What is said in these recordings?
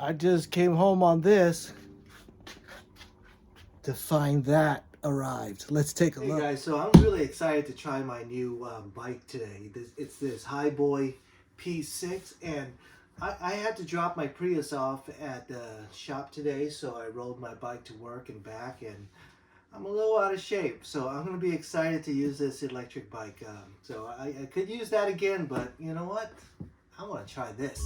I just came home on this to find that arrived. Let's take a look. Hey guys, so I'm really excited to try my new bike today. It's this Hiboy P6, and I had to drop my Prius off at the shop today, so I rode my bike to work and back, and I'm a little out of shape, so I'm going to be excited to use this electric bike. So I could use that again, but you know what? I want to try this.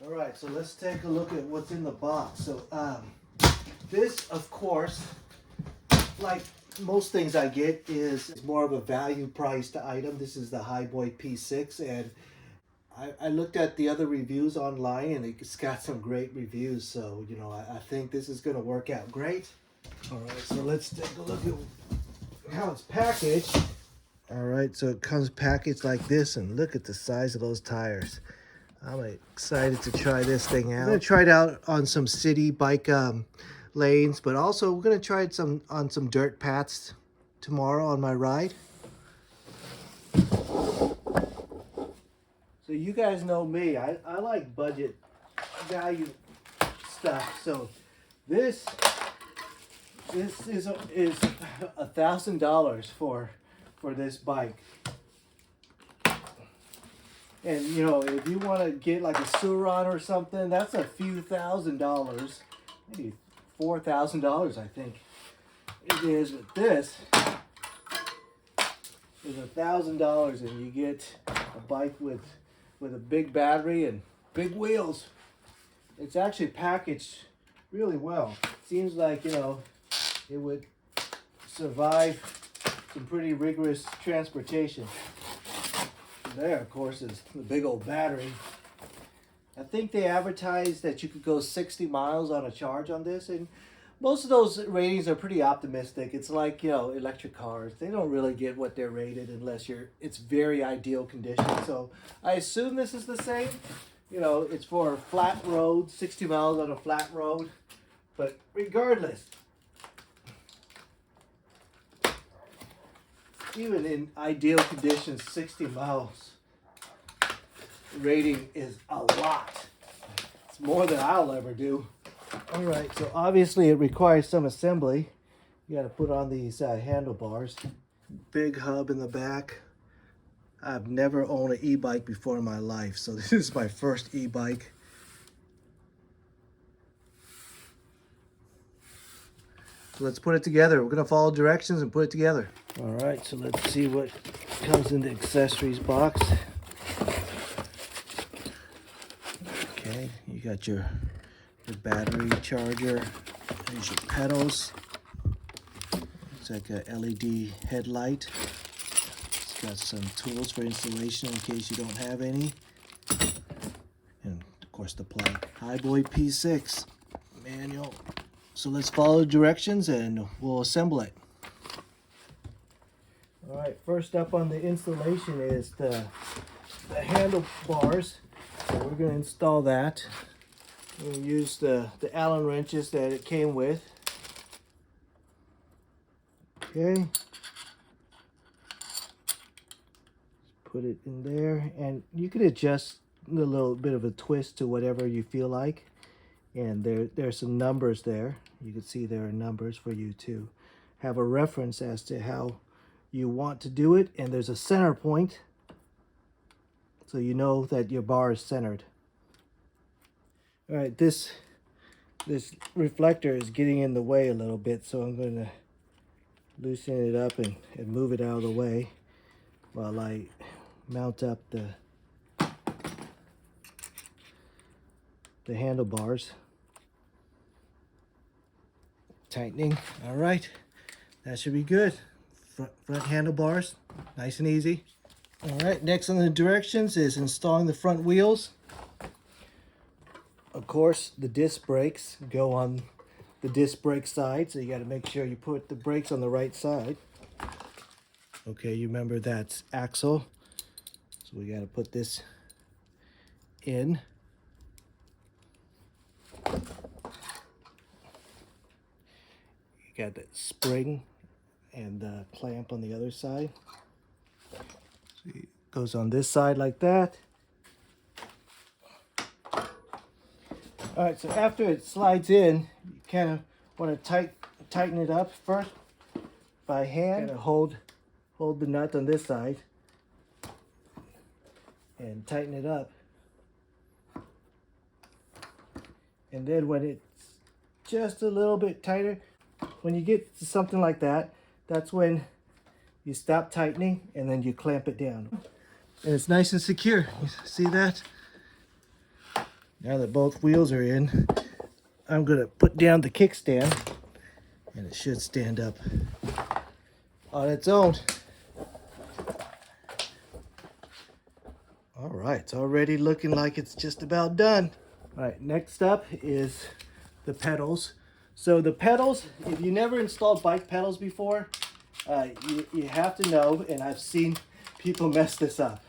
All right, so let's take a look at what's in the box. So this, of course, like most things I get, is more of a value priced item. This is the Hiboy P6, and I looked at the other reviews online, and it's got some great reviews. So, you know, I think this is going to work out great. All right, so let's take a look at how it's packaged. All right, so it comes packaged like this, and look at the size of those tires. I'm excited to try this thing out. I'm going to try it out on some city bike lanes, but also we're going to try it on some dirt paths tomorrow on my ride. So you guys know me. I like budget value stuff. So this is $1,000 for this bike. And you know, if you want to get like a Suron or something, that's a few $1,000s, maybe $4,000, I think it is. But this is $1,000, and you get a bike with a big battery and big wheels. It's actually packaged really well. Seems like, you know, it would survive some pretty rigorous transportation. There, of course, is the big old battery. I think they advertised that you could go 60 miles on a charge on this, and most of those ratings are pretty optimistic. It's like, you know, electric cars. They don't really get what they're rated unless it's very ideal condition. So I assume this is the same. You know, it's for a flat road, 60 miles on a flat road. But regardless, even in ideal conditions, 60 miles rating is a lot. It's more than I'll ever do. All right, so obviously it requires some assembly. You got to put on these handlebars. Big hub in the back. I've never owned an e-bike before in my life, so this is my first e-bike. So let's put it together. We're going to follow directions and put it together. All right, so let's see what comes in the accessories box. Okay, you got your battery charger. There's your pedals. It's like a LED headlight. It's got some tools for installation in case you don't have any. And of course the plug. Hiboy P6 manual. So let's follow the directions and we'll assemble it. All right, first up on the installation is the handlebars. So we're going to install that. We'll use the Allen wrenches that it came with. Okay. Put it in there, and you can adjust a little bit of a twist to whatever you feel like. And there's some numbers there. You can see there are numbers for you to have a reference as to how you want to do it. And there's a center point, so you know that your bar is centered. All right, this reflector is getting in the way a little bit, so I'm going to loosen it up and move it out of the way while I mount up the handlebars. Tightening. All right, that should be good. Front handlebars, nice and easy. All right, next on the directions is installing the front wheels. Of course, the disc brakes go on the disc brake side, so you got to make sure you put the brakes on the right side. Okay, you remember that's axle, so we got to put this in. You got that spring and the clamp on the other side. See, it goes on this side like that. All right, so after it slides in, you kind of want to tighten it up first by hand. Kind of hold the nut on this side and tighten it up. And then when it's just a little bit tighter, when you get to something like that, that's when you stop tightening and then you clamp it down. And it's nice and secure. You see that? Now that both wheels are in, I'm gonna put down the kickstand and it should stand up on its own. All right, it's already looking like it's just about done. All right, next up is the pedals. So the pedals, if you never installed bike pedals before, you have to know, and I've seen people mess this up.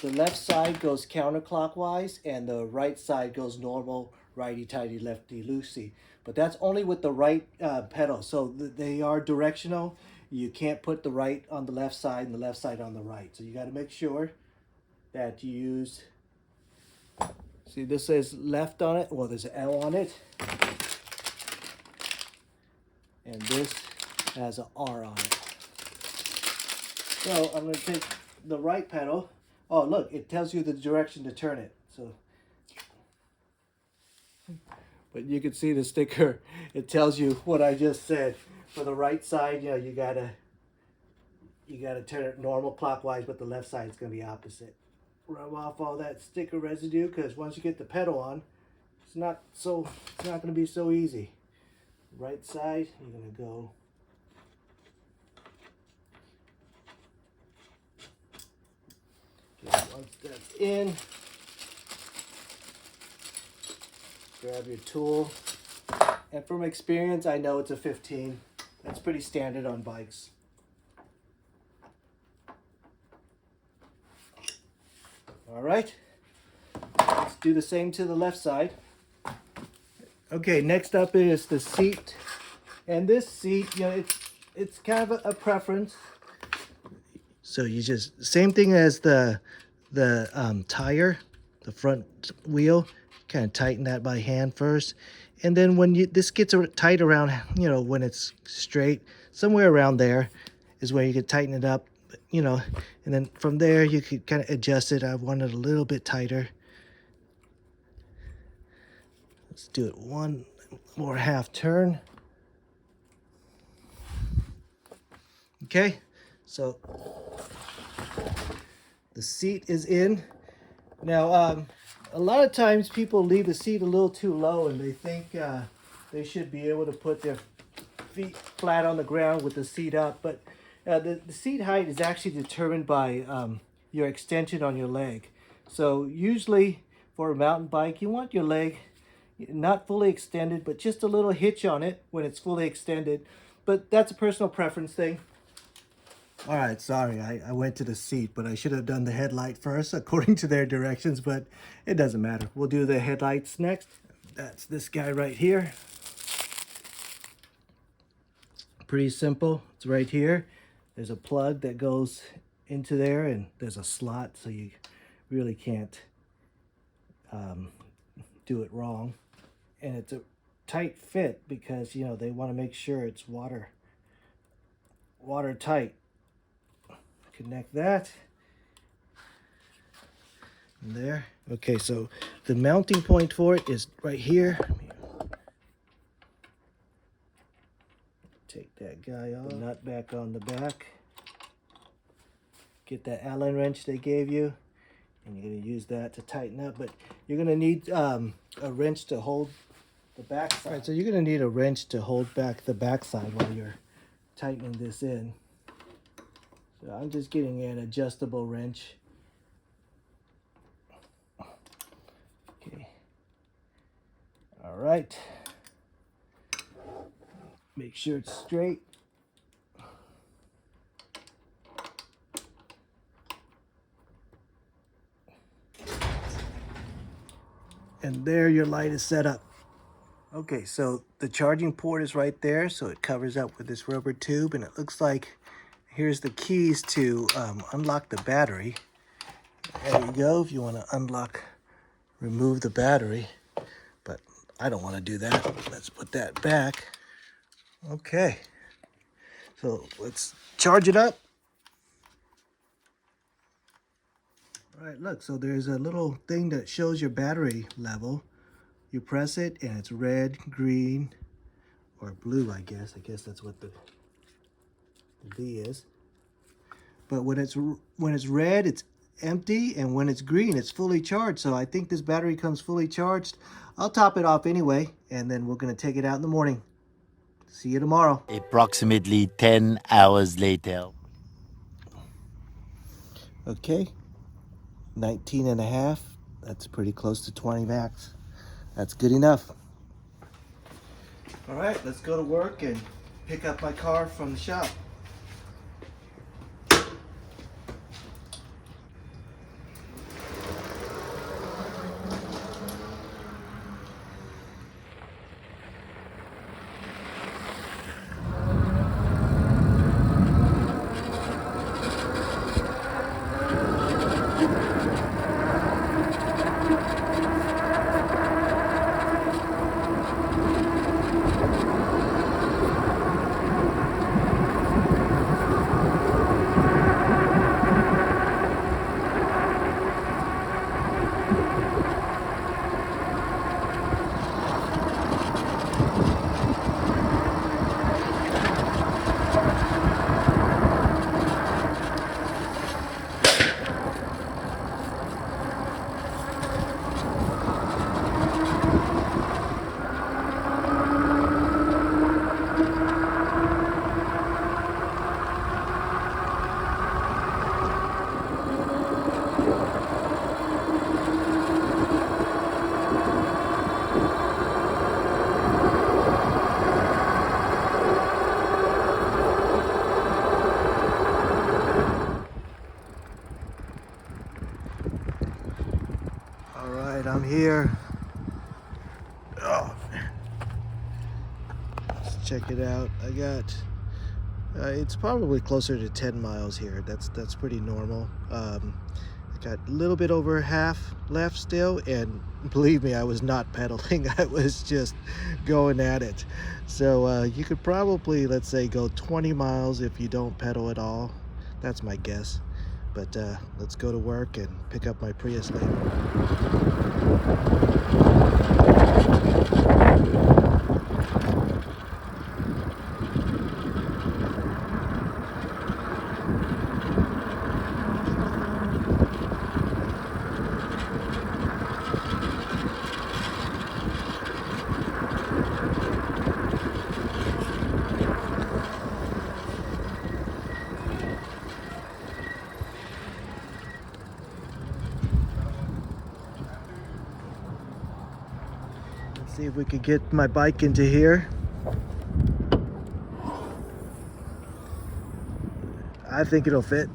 The left side goes counterclockwise and the right side goes normal, righty-tighty, lefty-loosey. But that's only with the right pedal. So they are directional. You can't put the right on the left side and the left side on the right. So you got to make sure that you use, see this says left on it, well there's an L on it, and this has an R on it. So I'm going to take the right pedal. Oh look, it tells you the direction to turn it. So, but you can see the sticker, it tells you what I just said. For the right side, you know, you gotta turn it normal clockwise, but the left side is going to be opposite. Rub off all that sticker residue, because once you get the pedal on, it's not going to be so easy. Right side, you're going to go once that's in, grab your tool, and from experience I know it's a 15. That's pretty standard on bikes. All right, let's do the same to the left side. Okay, next up is the seat. And this seat, you know, it's kind of a preference. So you just, same thing as the tire, the front wheel, kind of tighten that by hand first. And then when this gets tight around, you know, when it's straight, somewhere around there is where you can tighten it up. You know, and then from there you could kind of adjust it. I want it a little bit tighter. Let's do it one more half turn. Okay, so the seat is in. Now, a lot of times people leave the seat a little too low and they think they should be able to put their feet flat on the ground with the seat up, but the seat height is actually determined by your extension on your leg. So usually for a mountain bike, you want your leg not fully extended, but just a little hitch on it when it's fully extended. But that's a personal preference thing. All right, sorry, I went to the seat, but I should have done the headlight first according to their directions, but it doesn't matter. We'll do the headlights next. That's this guy right here. Pretty simple. It's right here. There's a plug that goes into there, and there's a slot, so you really can't do it wrong. And it's a tight fit because, you know, they want to make sure it's watertight. Connect that. And there. Okay, so the mounting point for it is right here. Take that guy off. The nut back on the back. Get that Allen wrench they gave you, and you're going to use that to tighten up. But you're going to need a wrench to hold the back side. All right, so you're going to need a wrench to hold back the back side while you're tightening this in. So I'm just getting an adjustable wrench. Okay. All right. Make sure it's straight. And there your light is set up. Okay, so the charging port is right there, so it covers up with this rubber tube, and it looks like here's the keys to unlock the battery. There you go, if you want to remove the battery, but I don't want to do that. Let's put that back. Okay, so let's charge it up. All right, look, so there's a little thing that shows your battery level. You press it, and it's red, green, or blue, I guess. I guess that's what the V is. But when it's red, it's empty, and when it's green, it's fully charged. So I think this battery comes fully charged. I'll top it off anyway, and then we're gonna take it out in the morning. See you tomorrow. Approximately 10 hours later. Okay, 19 and a half. That's pretty close to 20 max. That's good enough. All right, let's go to work and pick up my car from the shop. All right, I'm here. Oh, let's check it out. I got, it's probably closer to 10 miles here. That's pretty normal. I got a little bit over half left still, and believe me, I was not pedaling. I was just going at it. So you could probably, let's say, go 20 miles if you don't pedal at all. That's my guess. But let's go to work and pick up my Prius later. See if we could get my bike into here. I think it'll fit.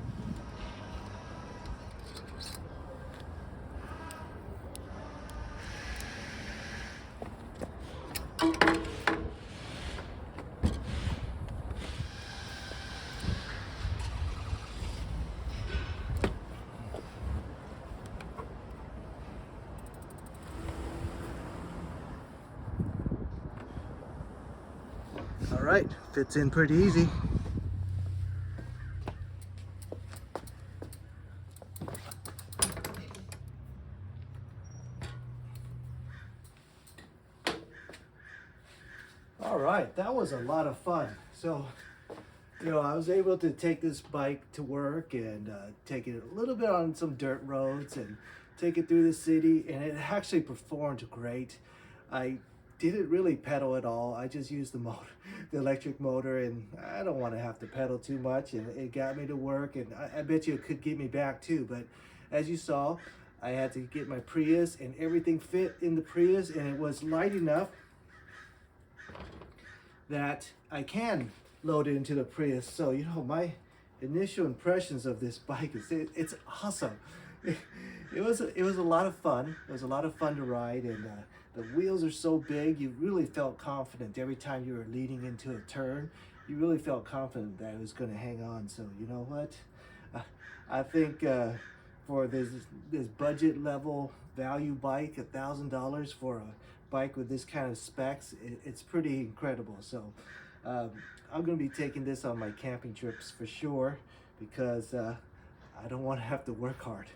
All right, fits in pretty easy. All right, that was a lot of fun. So, I was able to take this bike to work and take it a little bit on some dirt roads and take it through the city, and it actually performed great. I didn't really pedal at all. I just used the motor, the electric motor, and I don't want to have to pedal too much, and it got me to work, and I bet you it could get me back too. But as you saw, I had to get my Prius, and everything fit in the Prius, and it was light enough that I can load it into the Prius. So, my initial impressions of this bike is it's awesome. It was a lot of fun. It was a lot of fun to ride, and The wheels are so big, you really felt confident every time you were leading into a turn. You really felt confident that it was going to hang on. So you know what? I think for this budget level value bike, $1,000 for a bike with this kind of specs, it's pretty incredible. So I'm going to be taking this on my camping trips for sure, because I don't want to have to work hard.